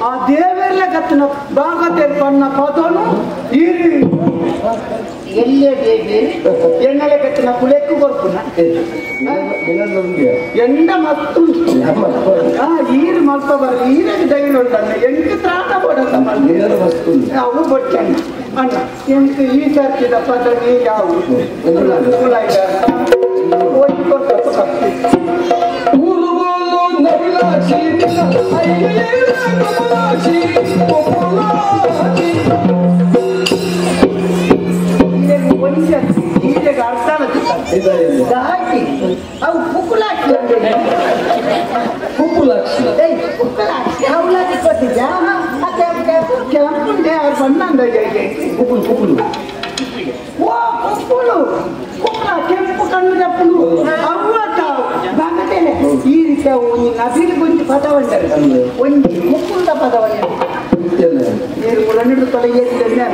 ఆ దేవేర్ల కత్తిన బాగా తెప్పన్న పదను ఎల్లే దేవేరి ఎన్నెల కత్తిన కులెక్కు కొరుకున్నా ఎండ మత్తు ఈరు మల్పబరు ఈరకు దగ్గర ఉంటాను ఎంకి త్రాట పడతాం అవు పట్టాను అన్న ఎంకి ఈ సర్కిద పదని యావు ಕೆಂಪು ಕಣ್ಣು ಚಪ್ಪಲು ಈ ರೀತಿಯ ನದಿಲಿ ಗುಂಜಿ ಪದವಂಡರು ಒಂದು ಮುಕ್ಕುಂದ ಪದವನ್ನು ನೀರು ಮುರಣಿಡು ತೊಲಗಿದ್ದೇನೆ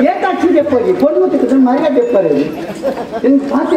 ఏ తక్షి చెప్పాలి పొన్ను తిక్కడం మర్యాద చెప్పారు పాత